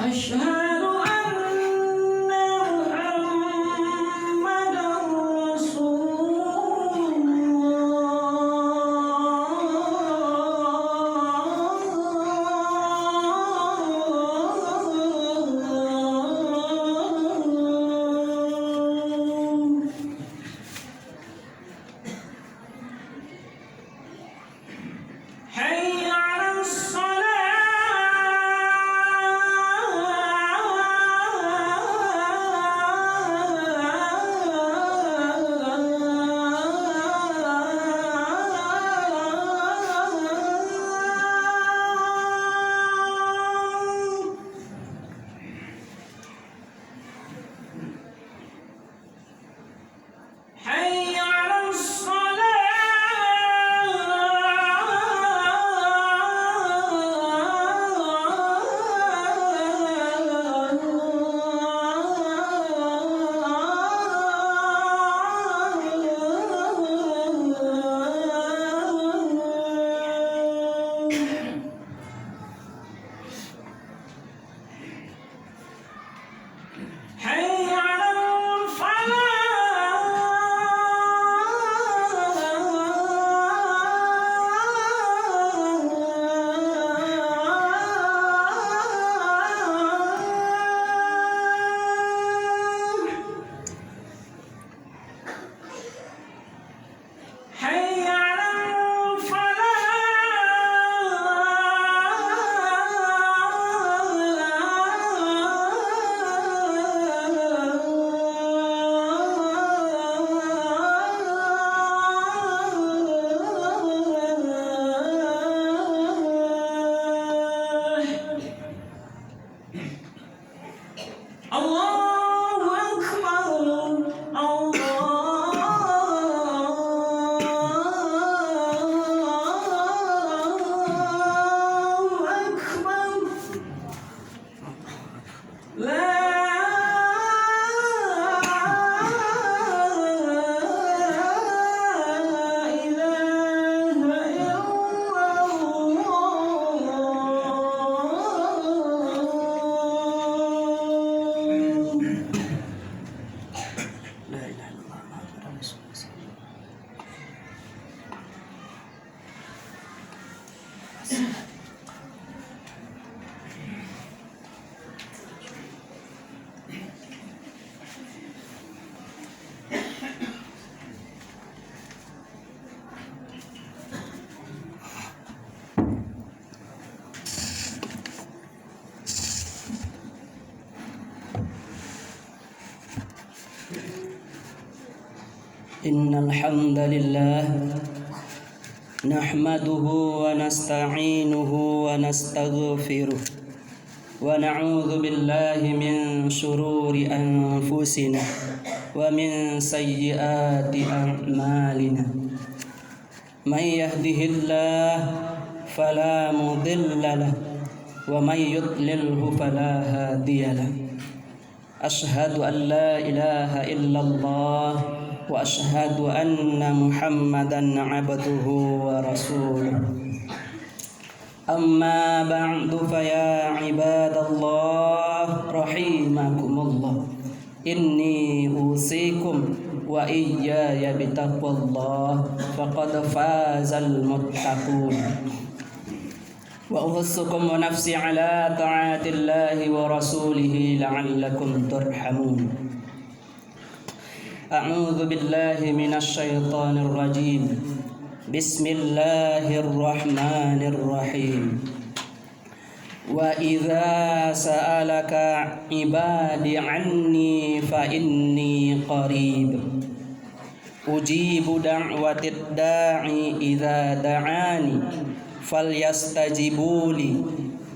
أشهد أن محمدا رسول الله. حي على حي على حي على حي على الله أكبر الله أكبر لا إله إلا الله. لا إله إلا الله محمد رسول الله. إن الحمد لله نحمده ونستعينه ونستغفره ونعوذ بالله من شرور أنفسنا ومن سيئات أعمالنا من يهده الله فلا مضل له ومن يضلله فلا هادي له أشهد أن لا إله إلا الله وأشهد أن محمدا عبده ورسوله أما بعد فيا عباد الله رحمكم الله إني أوصيكم وإياي بتقوى الله فقد فاز المتقون وأوصيكم ونفسي على طاعة الله ورسوله لعلكم ترحمون أعوذ بالله من الشيطان الرجيم بسم الله الرحمن الرحيم وإذا سألك عبادي عني فإني قريب أجيب دعوة الداعي إذا دعاني فليستجيبوا لي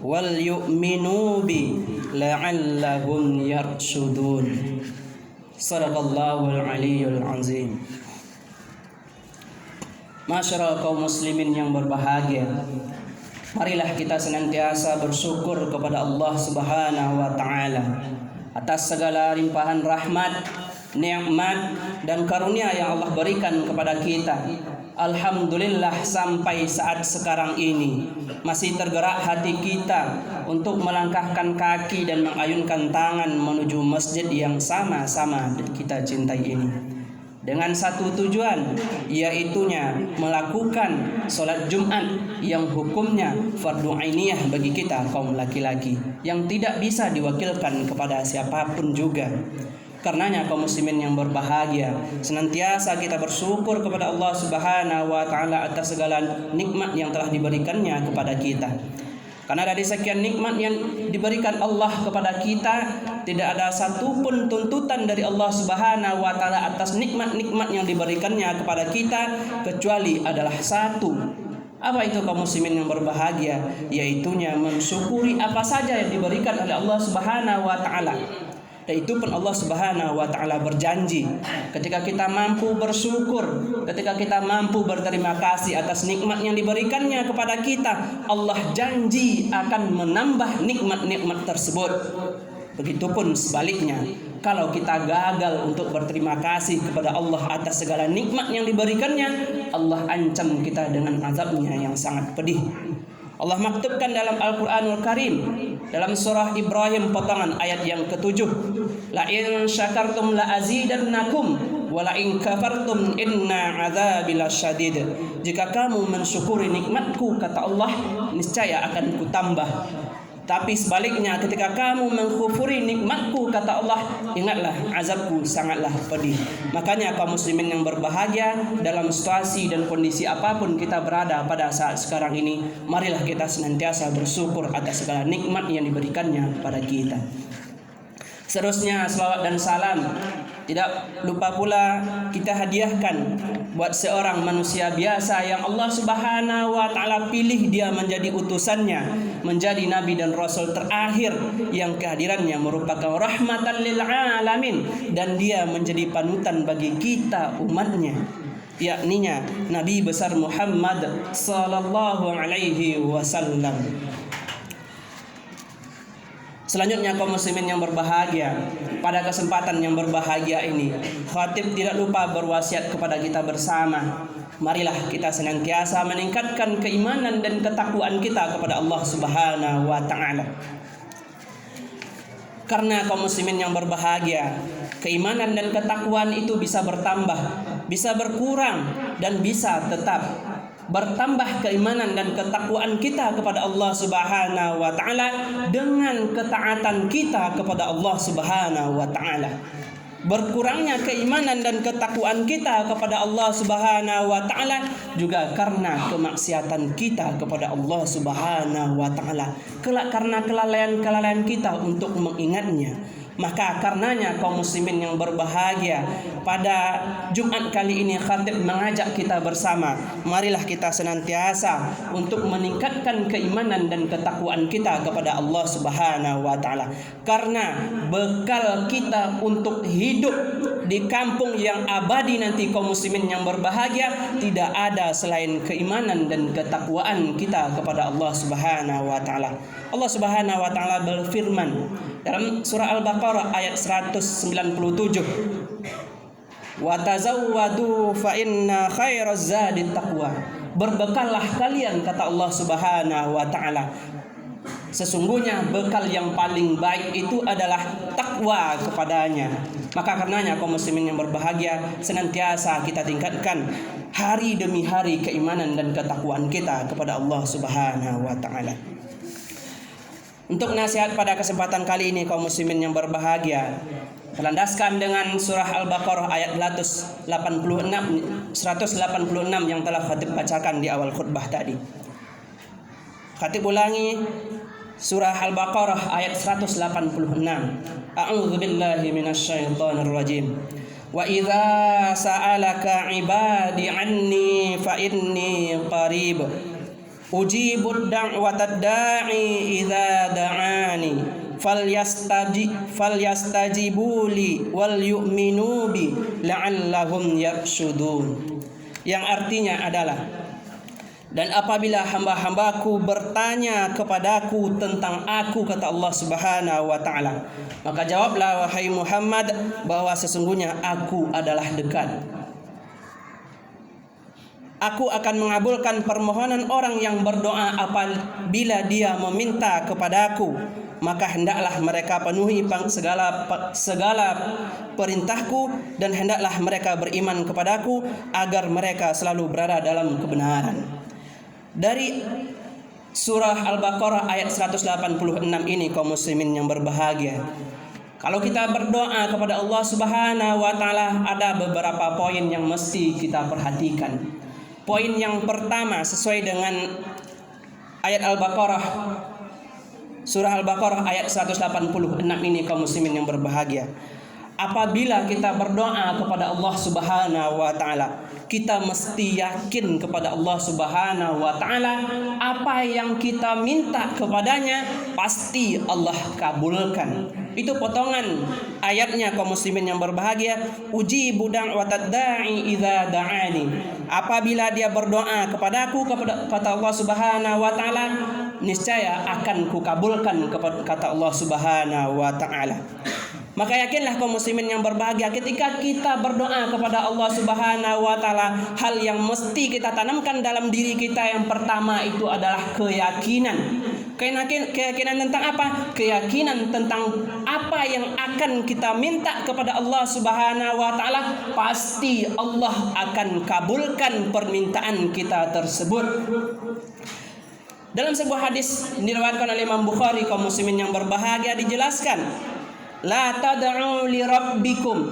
وليؤمنوا بي لعلهم يرشدون. Sadaqallahul Aliyyul Azim. Masyarakat kaum muslimin yang berbahagia, marilah kita senantiasa bersyukur kepada Allah Subhanahu wa taala atas segala limpahan rahmat, nikmat dan karunia yang Allah berikan kepada kita. Alhamdulillah sampai saat sekarang ini masih tergerak hati kita untuk melangkahkan kaki dan mengayunkan tangan menuju masjid yang sama-sama kita cintai ini, dengan satu tujuan, yaitunya melakukan sholat Jumat yang hukumnya fardu ainiyah bagi kita kaum laki-laki yang tidak bisa diwakilkan kepada siapapun juga. Karenanya kaum muslimin yang berbahagia, senantiasa kita bersyukur kepada Allah Subhanahu wa taala atas segala nikmat yang telah diberikannya kepada kita. Karena dari sekian nikmat yang diberikan Allah kepada kita, tidak ada satupun tuntutan dari Allah Subhanahu wa taala atas nikmat-nikmat yang diberikannya kepada kita kecuali adalah satu. Apa itu kaum muslimin yang berbahagia? Yaitunya mensyukuri apa saja yang diberikan oleh Allah Subhanahu wa taala. Dan itu pun Allah Subhanahu wa taala berjanji, ketika kita mampu bersyukur, ketika kita mampu berterima kasih atas nikmat yang diberikannya kepada kita, Allah janji akan menambah nikmat-nikmat tersebut. Begitupun sebaliknya, kalau kita gagal untuk berterima kasih kepada Allah atas segala nikmat yang diberikannya, Allah ancam kita dengan azabnya yang sangat pedih. Allah maktubkan dalam Al-Quranul Karim, dalam surah Ibrahim potongan ayat yang ke-7, la in syakartum la azidannakum wa la in kafartum inna azabi lasyadid. Jika kamu mensyukuri nikmatku, kata Allah, niscaya akan kutambah. Tapi sebaliknya, ketika kamu mengkufuri nikmatku, kata Allah, ingatlah azabku sangatlah pedih. Makanya kaum muslimin yang berbahagia, dalam situasi dan kondisi apapun kita berada pada saat sekarang ini, marilah kita senantiasa bersyukur atas segala nikmat yang diberikannya kepada kita. Seterusnya, selawat dan salam tidak lupa pula kita hadiahkan buat seorang manusia biasa yang Allah Subhanahu wa taala pilih dia menjadi utusannya, menjadi nabi dan rasul terakhir yang kehadirannya merupakan rahmatan lil alamin, dan dia menjadi panutan bagi kita umatnya, yakninya Nabi besar Muhammad sallallahu alaihi wasallam. Selanjutnya kaum muslimin yang berbahagia, pada kesempatan yang berbahagia ini, khatib tidak lupa berwasiat kepada kita bersama. Marilah kita senantiasa meningkatkan keimanan dan ketakwaan kita kepada Allah Subhanahu wa taala. Karena kaum muslimin yang berbahagia, keimanan dan ketakwaan itu bisa bertambah, bisa berkurang, dan bisa tetap. Bertambah keimanan dan ketakwaan kita kepada Allah Subhanahu wa taala dengan ketaatan kita kepada Allah Subhanahu wa taala. Berkurangnya keimanan dan ketakwaan kita kepada Allah Subhanahu wa taala juga karena kemaksiatan kita kepada Allah Subhanahu wa taala, kelak karena kelalaian-kelalaian kita untuk mengingatnya. Maka karenanya kaum muslimin yang berbahagia, pada Jumat kali ini khatib mengajak kita bersama, marilah kita senantiasa untuk meningkatkan keimanan dan ketakwaan kita kepada Allah Subhanahu wa taala. Karena bekal kita untuk hidup di kampung yang abadi nanti kaum muslimin yang berbahagia tidak ada selain keimanan dan ketakwaan kita kepada Allah Subhanahu wa taala. Allah Subhanahu wa taala berfirman dalam surah Al-Baqarah ayat 197, wa tazawwadu fa inna khairaz zadi taqwa. Berbekallah kalian, kata Allah Subhanahu wa taala. Sesungguhnya bekal yang paling baik itu adalah takwa kepadanya. Maka karenanya kaum muslimin yang berbahagia, senantiasa kita tingkatkan hari demi hari keimanan dan ketakwaan kita kepada Allah Subhanahu wa taala. Untuk nasihat pada kesempatan kali ini kaum muslimin yang berbahagia, berlandaskan dengan surah Al-Baqarah ayat 186 yang telah khatib bacakan di awal khutbah tadi. Khatib ulangi surah Al-Baqarah ayat 186. A'udzu billahi minasyaitonir rajim. Wa idza sa'alaka 'ibadi 'anni fa inni qarib. Ujibud da'watad da'i idza da'ani falyastajibuli wal yu'minu bi la'allahum yarshudun. Yang artinya adalah, dan apabila hamba-hambaku bertanya kepadaku tentang aku, kata Allah Subhanahu wa taala, maka jawablah wahai Muhammad bahwa sesungguhnya aku adalah dekat. Aku akan mengabulkan permohonan orang yang berdoa apabila dia meminta kepadaku. Maka hendaklah mereka penuhi segala perintahku, dan hendaklah mereka beriman kepadaku agar mereka selalu berada dalam kebenaran. Dari surah Al-Baqarah ayat 186 ini, kaum muslimin yang berbahagia, kalau kita berdoa kepada Allah Subhanahu wa taala, ada beberapa poin yang mesti kita perhatikan. Poin yang pertama sesuai dengan ayat Al-Baqarah, surah Al-Baqarah ayat 186 ini, kaum muslimin yang berbahagia. Apabila kita berdoa kepada Allah Subhanahu wa taala, kita mesti yakin kepada Allah Subhanahu wa taala, apa yang kita minta kepadanya pasti Allah kabulkan. Itu potongan ayatnya, kaum muslimin yang berbahagia. Ujibu da'watad da'i idza da'ani. Apabila dia berdoa kepadaku, kata Allah Subhanahu wa taala, niscaya akan kukabulkan, kata Allah Subhanahu wa taala. Maka yakinlah kaum muslimin yang berbahagia, ketika kita berdoa kepada Allah Subhanahu wa taala, hal yang mesti kita tanamkan dalam diri kita yang pertama itu adalah keyakinan. Keyakinan tentang apa? Keyakinan tentang apa yang akan kita minta kepada Allah Subhanahu wa taala, pasti Allah akan kabulkan permintaan kita tersebut. Dalam sebuah hadis diriwayatkan oleh Imam Bukhari, kaum muslimin yang berbahagia, dijelaskan, la tad'u li rabbikum,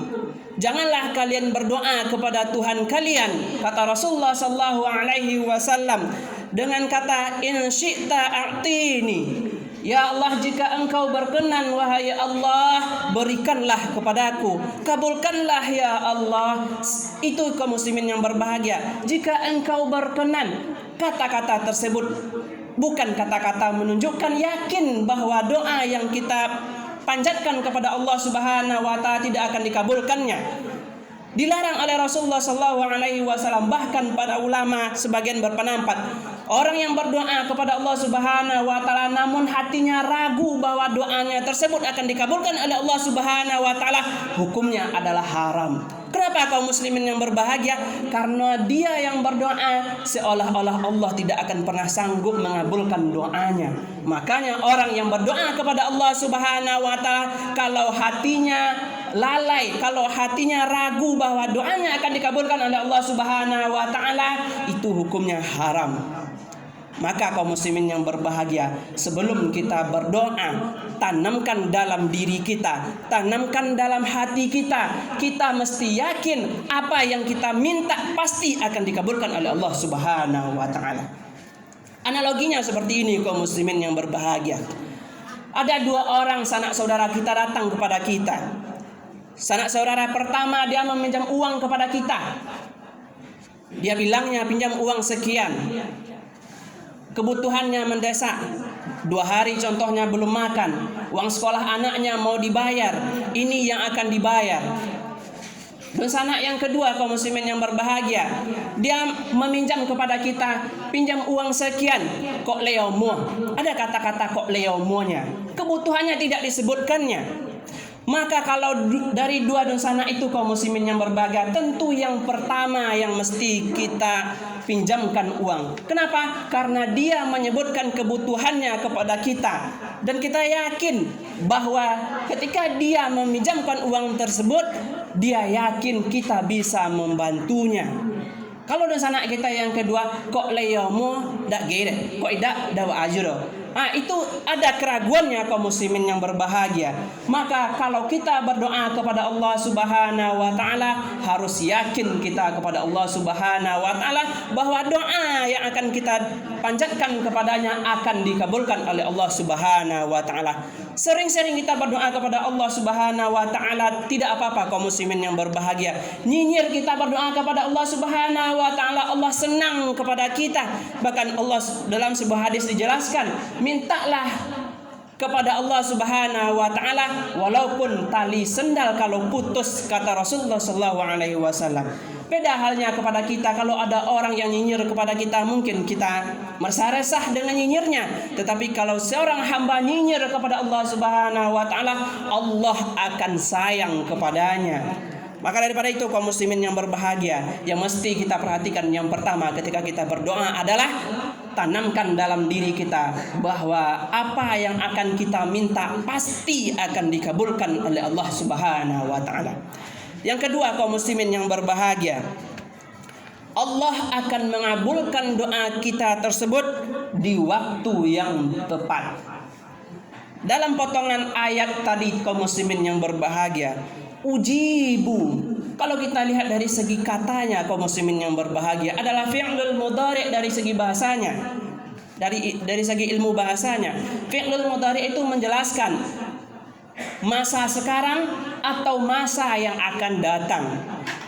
janganlah kalian berdoa kepada Tuhan kalian, kata Rasulullah sallallahu alaihi wasallam, dengan kata in syi'ta a'tini, ya Allah, jika engkau berkenan wahai Allah, berikanlah kepadaku, kabulkanlah ya Allah. Itu kaum muslimin yang berbahagia, jika engkau berkenan. Kata-kata tersebut bukan kata-kata menunjukkan yakin bahwa doa yang kita panjatkan kepada Allah Subhanahu wa taala tidak akan dikabulkannya. Dilarang oleh Rasulullah sallallahu alaihi wasallam. Bahkan para ulama sebagian berpendapat, orang yang berdoa kepada Allah Subhanahu wa taala namun hatinya ragu bahwa doanya tersebut akan dikabulkan oleh Allah Subhanahu wa taala, hukumnya adalah haram. Kenapa kaum muslimin yang berbahagia? Karena dia yang berdoa seolah-olah Allah tidak akan pernah sanggup mengabulkan doanya. Makanya orang yang berdoa kepada Allah Subhanahu wa taala, kalau hatinya lalai, kalau hatinya ragu bahwa doanya akan dikabulkan oleh Allah Subhanahu wa taala, itu hukumnya haram. Maka kaum muslimin yang berbahagia, sebelum kita berdoa, tanamkan dalam diri kita, tanamkan dalam hati kita, kita mesti yakin apa yang kita minta pasti akan dikabulkan oleh Allah Subhanahu wa taala. Analoginya seperti ini, kaum muslimin yang berbahagia. Ada dua orang sanak saudara kita datang kepada kita. Sanak saudara pertama dia meminjam uang kepada kita. Dia bilangnya pinjam uang sekian. Kebutuhannya mendesak, 2 hari contohnya belum makan, uang sekolah anaknya mau dibayar, ini yang akan dibayar. Dan sanak yang kedua, kaum muslimin yang berbahagia, dia meminjam kepada kita, pinjam uang sekian, kok leomo. Ada kata-kata kok leomonya, kebutuhannya tidak disebutkannya. Maka kalau dari dua sanak itu, kaum muslimin yang berbahagia, tentu yang pertama yang mesti kita pinjamkan uang. Kenapa? Karena dia menyebutkan kebutuhannya kepada kita, dan kita yakin bahwa ketika dia meminjamkan uang tersebut, dia yakin kita bisa membantunya. Kalau dan sanak kita yang kedua, kok leomo dak gede, kok idak dawa ajuro. Itu ada keraguannya, kaum muslimin yang berbahagia. Maka kalau kita berdoa kepada Allah Subhanahu wa taala, harus yakin kita kepada Allah Subhanahu wa taala bahwa doa yang akan kita panjatkan kepadanya akan dikabulkan oleh Allah Subhanahu wa taala. Sering-sering kita berdoa kepada Allah Subhanahu wa taala, tidak apa-apa kaum muslimin yang berbahagia. Nyinyir kita berdoa kepada Allah Subhanahu wa taala, Allah senang kepada kita. Bahkan Allah dalam sebuah hadis dijelaskan, mintalah kepada Allah Subhanahu wa taala walaupun tali sendal kalau putus, kata Rasulullah sallallahu alaihi wasallam. Beda halnya kepada kita, kalau ada orang yang nyinyir kepada kita, mungkin kita merasa resah dengan nyinyirnya. Tetapi kalau seorang hamba nyinyir kepada Allah Subhanahu wa taala, Allah akan sayang kepadanya. Maka daripada itu kaum muslimin yang berbahagia, yang mesti kita perhatikan yang pertama ketika kita berdoa adalah tanamkan dalam diri kita bahwa apa yang akan kita minta pasti akan dikabulkan oleh Allah Subhanahu wa taala. Yang kedua kaum muslimin yang berbahagia, Allah akan mengabulkan doa kita tersebut di waktu yang tepat. Dalam potongan ayat tadi kaum muslimin yang berbahagia, ujibu, kalau kita lihat dari segi katanya kaum muslimin yang berbahagia adalah fi'lul mudhari' dari segi bahasanya. Dari segi ilmu bahasanya, fi'lul mudhari' itu menjelaskan masa sekarang atau masa yang akan datang.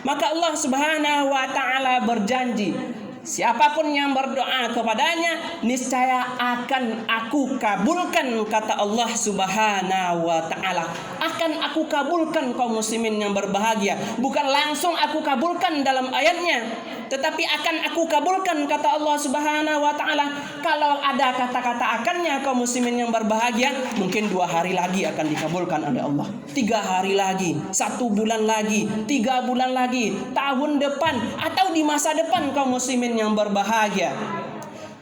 Maka Allah Subhanahu wa taala berjanji, siapapun yang berdoa kepadanya niscaya akan aku kabulkan, kata Allah Subhanahu wa taala. Akan aku kabulkan kaum muslimin yang berbahagia. Bukan langsung aku kabulkan dalam ayatnya, tetapi akan aku kabulkan, kata Allah Subhanahu wa taala. Kalau ada kata-kata akannya kaum muslimin yang berbahagia, mungkin 2 hari lagi akan dikabulkan oleh Allah, 3 hari lagi, 1 bulan lagi, 3 bulan lagi, tahun depan, atau di masa depan kaum muslimin yang berbahagia.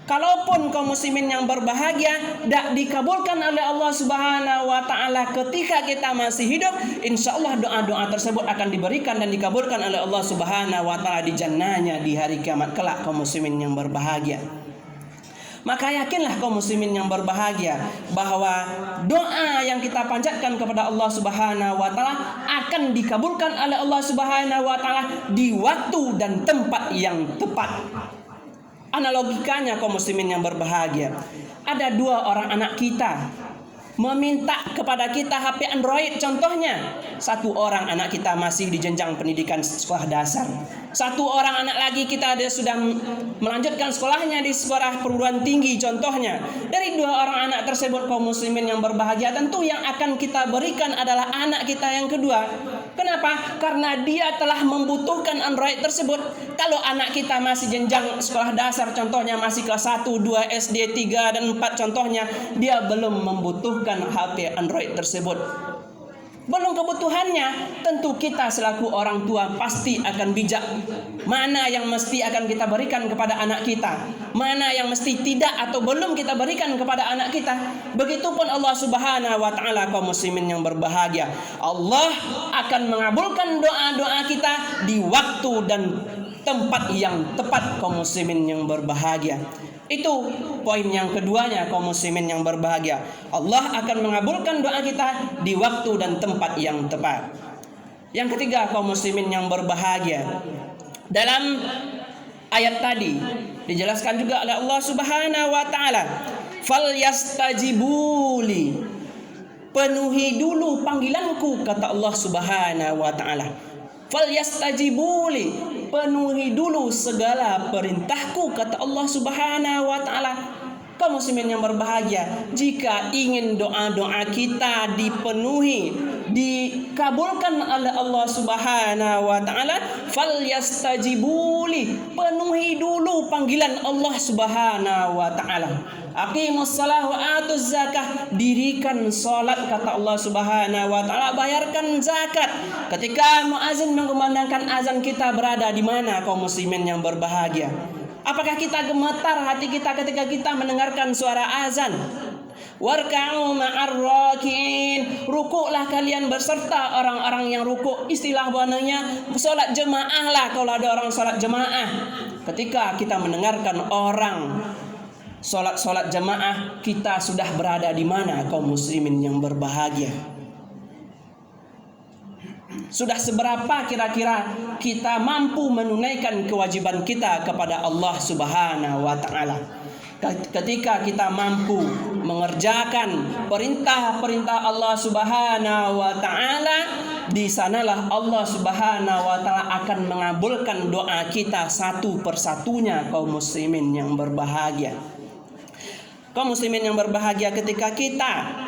Kalaupun kaum muslimin yang berbahagia tidak dikabulkan oleh Allah Subhanahu wa taala ketika kita masih hidup, insyaallah doa-doa tersebut akan diberikan dan dikabulkan oleh Allah Subhanahu wa taala di jannahnya di hari kiamat kelak kaum muslimin yang berbahagia. Maka yakinlah kaum muslimin yang berbahagia bahwa doa yang kita panjatkan kepada Allah Subhanahu wa taala akan dikabulkan oleh Allah Subhanahu wa taala di waktu dan tempat yang tepat. Analogikanya kaum muslimin yang berbahagia, ada 2 orang anak kita meminta kepada kita HP Android contohnya. 1 orang anak kita masih di jenjang pendidikan sekolah dasar, 1 orang anak lagi kita sudah melanjutkan sekolahnya di sekolah perguruan tinggi contohnya. Dari 2 orang anak tersebut kaum muslimin yang berbahagia, tentu yang akan kita berikan adalah anak kita yang kedua. Kenapa? Karena dia telah membutuhkan Android tersebut. Kalau anak kita masih jenjang sekolah dasar contohnya, masih kelas 1, 2, SD, 3 dan 4 contohnya, dia belum membutuhkan HP Android tersebut. Belum kebutuhannya, tentu kita selaku orang tua pasti akan bijak mana yang mesti akan kita berikan kepada anak kita, mana yang mesti tidak atau belum kita berikan kepada anak kita. Begitupun Allah Subhanahu wa taala kaum muslimin yang berbahagia, Allah akan mengabulkan doa-doa kita di waktu dan tempat yang tepat kaum muslimin yang berbahagia. Itu poin yang keduanya kaum muslimin yang berbahagia. Allah akan mengabulkan doa kita di waktu dan tempat yang tepat. Yang ketiga kaum muslimin yang berbahagia, dalam ayat tadi dijelaskan juga oleh Allah Subhanahu wa taala, falyastajibuli, penuhi dulu panggilanku, kata Allah Subhanahu wa taala. Falyastajibuli, penuhi dulu segala perintahku, kata Allah Subhanahu wa taala. Kaum muslimin yang berbahagia, jika ingin doa-doa kita dipenuhi, dikabulkan oleh Allah Subhanahu wa taala, falyastajibuli, penuhi dulu panggilan Allah Subhanahu wa taala. Aqimus shalah wa atuz zakah, dirikan salat, kata Allah Subhanahu wa taala, bayarkan zakat. Ketika muazin mengumandangkan azan, kita berada di mana kaum muslimin yang berbahagia? Apakah kita gemetar hati kita ketika kita mendengarkan suara azan? Warka'u ma'ar raki'in, rukuklah kalian berserta orang-orang yang rukuk. Istilah bananya salat jemaah lah kalau ada orang salat jemaah. Ketika kita mendengarkan orang salat jemaah, kita sudah berada di mana kaum muslimin yang berbahagia? Sudah seberapa kira-kira kita mampu menunaikan kewajiban kita kepada Allah Subhanahu wa taala? Ketika kita mampu mengerjakan perintah-perintah Allah Subhanahu wa taala, di sanalah Allah Subhanahu wa taala akan mengabulkan doa kita satu persatunya kaum muslimin yang berbahagia. Kaum muslimin yang berbahagia, ketika kita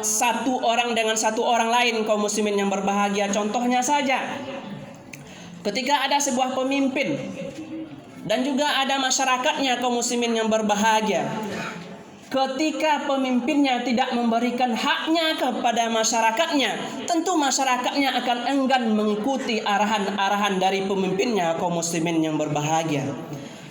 satu orang dengan satu orang lain kaum muslimin yang berbahagia, contohnya saja ketika ada sebuah pemimpin dan juga ada masyarakatnya kaum muslimin yang berbahagia. ketika pemimpinnya tidak memberikan haknya kepada masyarakatnya, tentu masyarakatnya akan enggan mengikuti arahan-arahan dari pemimpinnya, kaum muslimin yang berbahagia.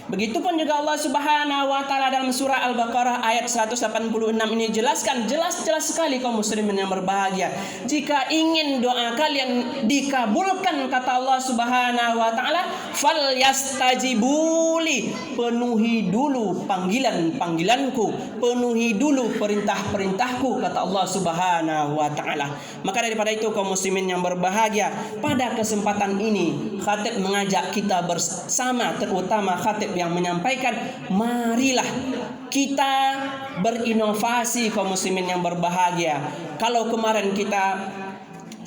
Begitupun juga Allah Subhanahu wa taala dalam surah Al-Baqarah ayat 186 ini jelaskan jelas sekali kaum muslimin yang berbahagia. Jika ingin doa kalian dikabulkan, kata Allah Subhanahu wa taala, falyastajibuli, penuhi dulu panggilanku, penuhi dulu perintahku, kata Allah Subhanahu wa taala. Maka daripada itu kaum muslimin yang berbahagia, pada kesempatan ini khatib mengajak kita bersama, terutama khatib yang menyampaikan, marilah kita berinovasi kaum muslimin yang berbahagia. Kalau kemarin kita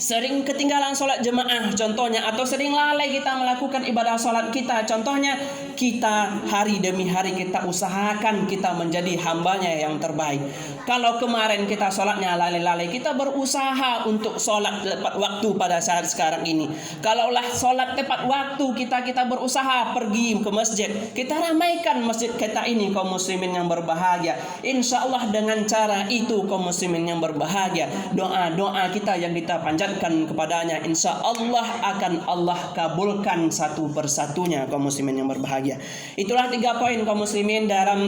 sering ketinggalan sholat jemaah contohnya, atau sering lalai kita melakukan ibadah sholat kita contohnya, kita hari demi hari kita usahakan kita menjadi hambanya yang terbaik. Kalau kemarin kita sholatnya lalai-lalai, kita berusaha untuk sholat tepat waktu pada saat sekarang ini. Kalaulah sholat tepat waktu, kita berusaha pergi ke masjid, kita ramaikan masjid kita ini kaum muslimin yang berbahagia. Insya Allah dengan cara itu kaum muslimin yang berbahagia, doa-doa kita yang kita panjatkan kepadanya, insya Allah akan Allah kabulkan satu persatunya kaum muslimin yang berbahagia. Itulah 3 poin kaum muslimin dalam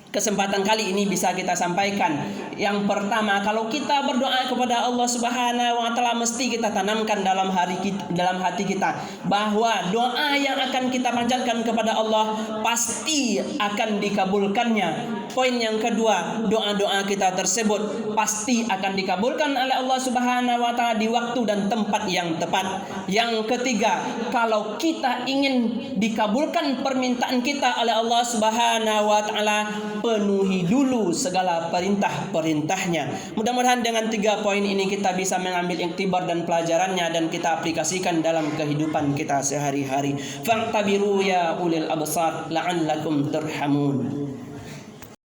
kesempatan kali ini bisa kita sampaikan. Yang pertama, kalau kita berdoa kepada Allah Subhanahu wa taala, mesti kita tanamkan dalam hati kita bahwa doa yang akan kita panjatkan kepada Allah pasti akan dikabulkannya. Poin yang kedua, doa-doa kita tersebut pasti akan dikabulkan oleh Allah Subhanahu wa taala di waktu dan tempat yang tepat. Yang ketiga, kalau kita ingin dikabulkan permintaan kita oleh Allah Subhanahu wa taala, penuhi dulu segala perintahnya. Mudah-mudahan dengan 3 poin ini kita bisa mengambil iktibar dan pelajarannya dan kita aplikasikan dalam kehidupan kita sehari-hari. Fa'tabiru ya ulil absar la'allakum turhamun.